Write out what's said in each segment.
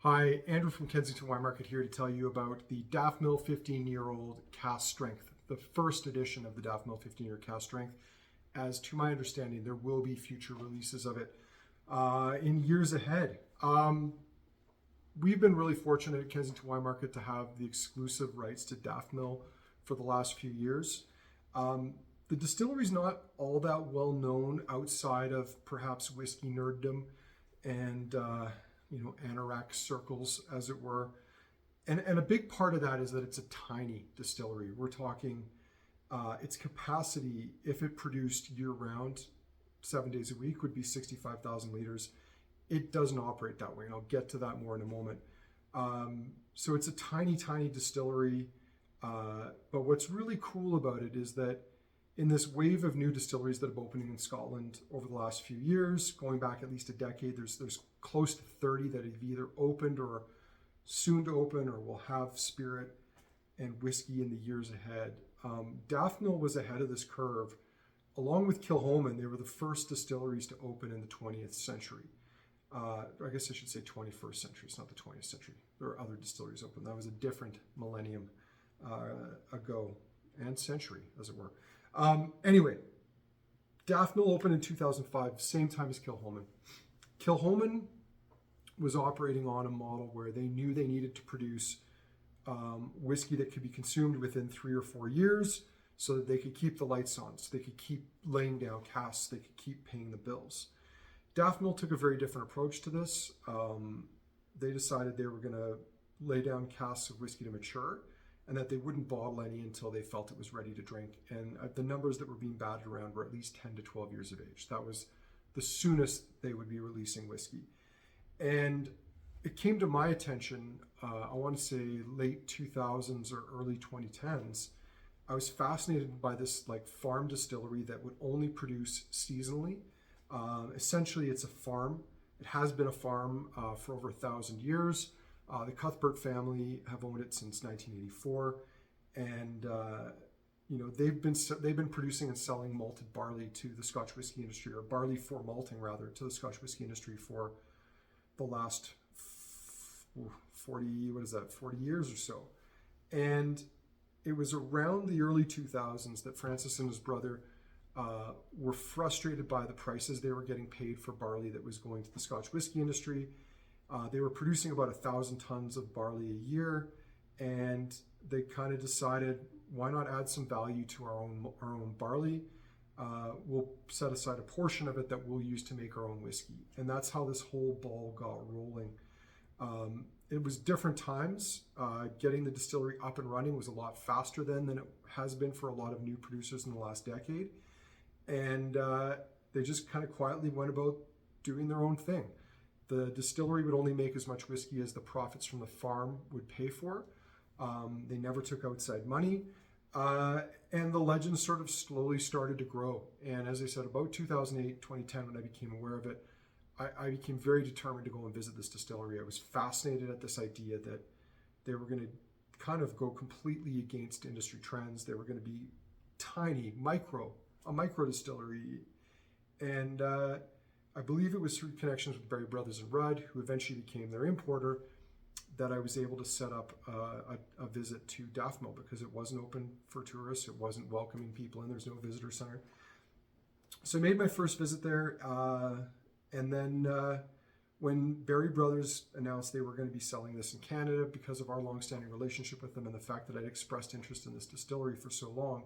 Hi, Andrew from Kensington Wine Market here to tell you about the Daftmill 15-year-old Cask Strength, the first edition of the Daftmill 15-year Cask Strength. As to my understanding, there will be future releases of it in years ahead. We've been really fortunate at Kensington Wine Market to have the exclusive rights to Daftmill for the last few years. The distillery is not all that well known outside of perhaps whiskey nerddom and anorak circles, as it were. And a big part of that is that it's a tiny distillery. We're talking its capacity, if it produced year-round, 7 days a week, would be 65,000 liters. It doesn't operate that way, and I'll get to that more in a moment. So it's a tiny, tiny distillery. But what's really cool about it is that in this wave of new distilleries that have been opening in Scotland over the last few years, going back at least a decade, there's close to 30 that have either opened or soon to open or will have spirit and whiskey in the years ahead. Daftmill was ahead of this curve. Along with Kilchoman, they were the first distilleries to open in the 20th century. I guess I should say 21st century. It's not the 20th century. There are other distilleries open. That was a different millennium ago, and century, as it were. Anyway, Daftmill opened in 2005, same time as Kilchoman. Kilchoman was operating on a model where they knew they needed to produce whiskey that could be consumed within 3 or 4 years so that they could keep the lights on, so they could keep laying down casks, they could keep paying the bills. Daftmill took a very different approach to this. They decided they were going to lay down casks of whiskey to mature, and that they wouldn't bottle any until they felt it was ready to drink. And the numbers that were being batted around were at least 10 to 12 years of age. That was the soonest they would be releasing whiskey. And it came to my attention, I want to say late 2000s or early 2010s. I was fascinated by this farm distillery that would only produce seasonally. Essentially, it's a farm. It has been a farm for over 1,000 years. The Cuthbert family have owned it since 1984, and they've been producing and selling malted barley to the Scotch whiskey industry, or barley for malting rather, to the Scotch whiskey industry for the last 40 years or so. And it was around the early 2000s that Francis and his brother were frustrated by the prices they were getting paid for barley that was going to the Scotch whiskey industry. They were producing about 1,000 tons of barley a year, and they kind of decided, why not add some value to our own barley? We'll set aside a portion of it that we'll use to make our own whiskey. And that's how this whole ball got rolling. It was different times. Getting the distillery up and running was a lot faster then than it has been for a lot of new producers in the last decade. And they just kind of quietly went about doing their own thing. The distillery would only make as much whiskey as the profits from the farm would pay for. They never took outside money. And the legend sort of slowly started to grow. And as I said, about 2008, 2010, when I became aware of it, I became very determined to go and visit this distillery. I was fascinated at this idea that they were going to kind of go completely against industry trends. They were going to be tiny, a micro distillery. And I believe it was through connections with Barry Brothers and Rudd, who eventually became their importer, that I was able to set up a visit to Daftmill, because it wasn't open for tourists. It wasn't welcoming people in. There's no visitor center. So I made my first visit there. And then when Barry Brothers announced they were going to be selling this in Canada, because of our longstanding relationship with them and the fact that I'd expressed interest in this distillery for so long,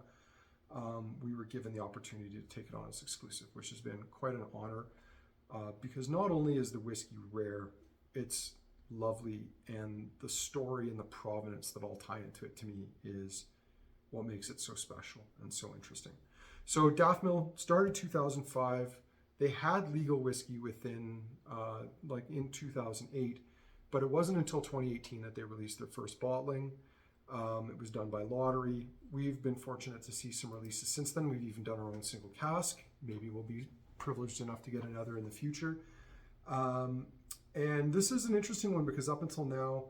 we were given the opportunity to take it on as exclusive, which has been quite an honor. Because not only is the whiskey rare, it's lovely, and the story and the provenance that all tie into it, to me, is what makes it so special and so interesting. So Daftmill started 2005. They had legal whiskey within, in 2008, but it wasn't until 2018 that they released their first bottling. It was done by lottery. We've been fortunate to see some releases since then. We've even done our own single cask. Maybe we'll be privileged enough to get another in the future. And this is an interesting one, because up until now,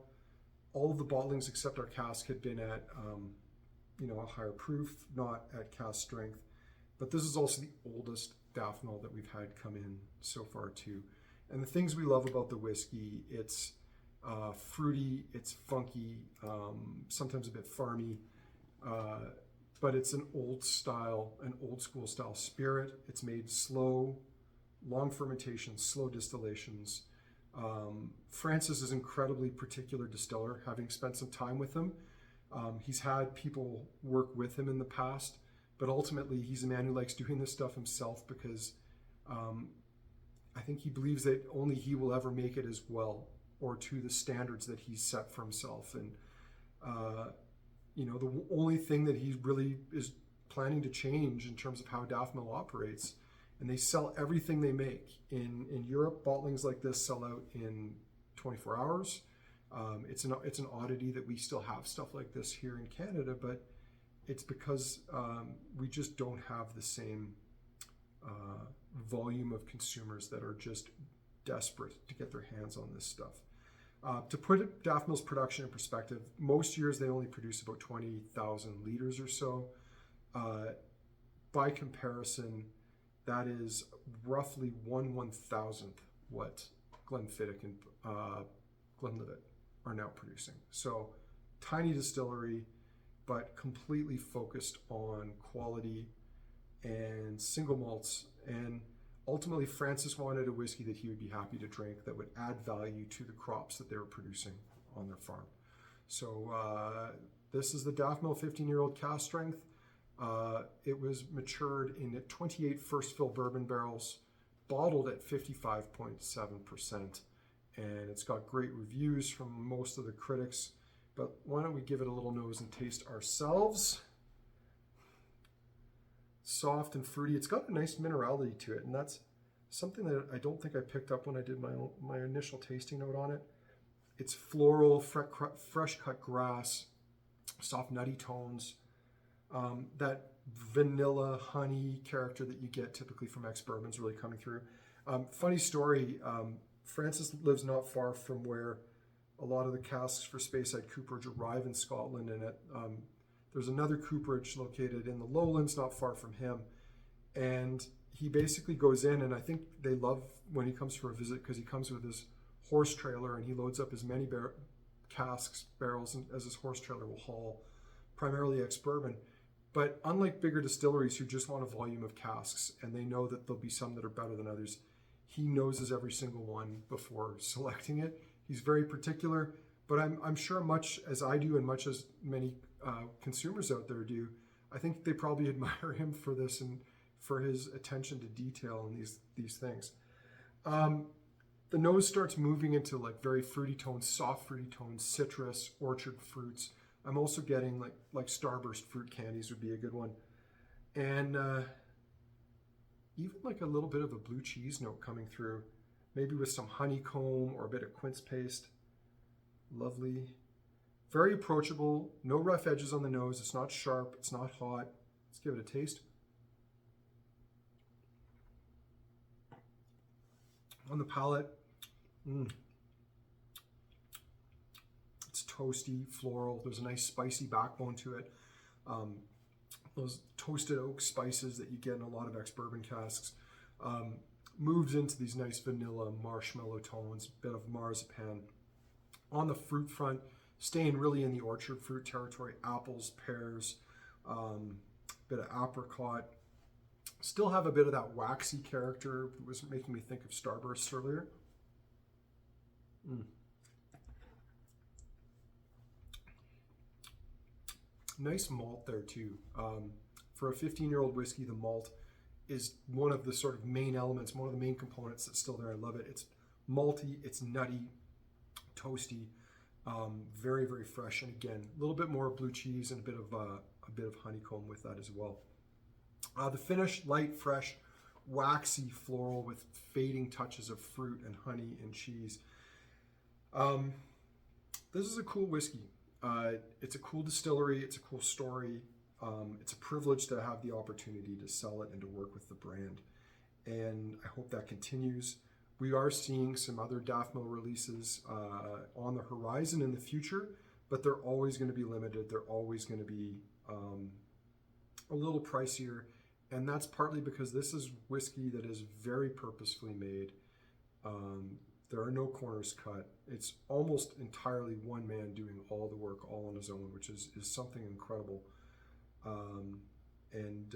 all of the bottlings except our cask had been at a higher proof, not at cask strength. But this is also the oldest Daftmill that we've had come in so far too. And the things we love about the whiskey, it's Fruity, it's funky, sometimes a bit farmy, but it's an old school style spirit. It's made slow, long fermentation, slow distillations. Francis is an incredibly particular distiller, having spent some time with him. He's had people work with him in the past, but ultimately he's a man who likes doing this stuff himself because I think he believes that only he will ever make it as well or to the standards that he's set for himself. And, the only thing that he really is planning to change in terms of how Daftmill operates, and they sell everything they make. In Europe, bottlings like this sell out in 24 hours. It's an oddity that we still have stuff like this here in Canada, but it's because we just don't have the same volume of consumers that are just desperate to get their hands on this stuff. To put Daftmill's production in perspective, most years they only produce about 20,000 liters or so. By comparison, that is roughly 1/1000th what Glenfiddich and Glenlivet are now producing. So tiny distillery, but completely focused on quality and single malts. And ultimately, Francis wanted a whiskey that he would be happy to drink that would add value to the crops that they were producing on their farm. So this is the Daftmill 15-year-old Cask Strength. It was matured in 28 first fill bourbon barrels, bottled at 55.7%. And it's got great reviews from most of the critics. But why don't we give it a little nose and taste ourselves? Soft and fruity. It's got a nice minerality to it, and that's something that I don't think I picked up when I did my initial tasting note on it. It's floral, fresh cut grass, soft nutty tones, that vanilla honey character that you get typically from ex-Bourbon is really coming through. Funny story, Francis lives not far from where a lot of the casks for Speyside cooperage arrive in Scotland, and there's another cooperage located in the lowlands not far from him, and he basically goes in, and I think they love when he comes for a visit because he comes with his horse trailer and he loads up as many barrels as his horse trailer will haul, primarily ex-Bourbon. But unlike bigger distilleries who just want a volume of casks and they know that there'll be some that are better than others, he noses every single one before selecting it. He's very particular, but I'm sure much as I do and much as many consumers out there do, I think they probably admire him for this and for his attention to detail in these things. The nose starts moving into like very fruity tones, soft fruity tones, citrus, orchard fruits. I'm also getting like Starburst fruit candies would be a good one. And even like a little bit of a blue cheese note coming through, maybe with some honeycomb or a bit of quince paste. Lovely. Very approachable, no rough edges on the nose. It's not sharp, it's not hot. Let's give it a taste. On the palate, it's toasty, floral. There's a nice spicy backbone to it. Those toasted oak spices that you get in a lot of ex-Bourbon casks moves into these nice vanilla marshmallow tones, bit of marzipan. On the fruit front, staying really in the orchard fruit territory, apples, pears, bit of apricot. Still have a bit of that waxy character. It was making me think of Starburst earlier. Nice malt there too. For a 15-year-old whiskey, the malt is one of the sort of main elements, one of the main components that's still there. I love it. It's malty, it's nutty, toasty, very, very fresh. And again, a little bit more blue cheese and a bit of honeycomb with that as well. The finish, light, fresh, waxy, floral with fading touches of fruit and honey and cheese. This is a cool whiskey. It's a cool distillery. It's a cool story. It's a privilege to have the opportunity to sell it and to work with the brand. And I hope that continues. We are seeing some other Daftmill releases on the horizon in the future, but they're always going to be limited. They're always going to be a little pricier. And that's partly because this is whiskey that is very purposefully made. There are no corners cut. It's almost entirely one man doing all the work all on his own, which is something incredible. And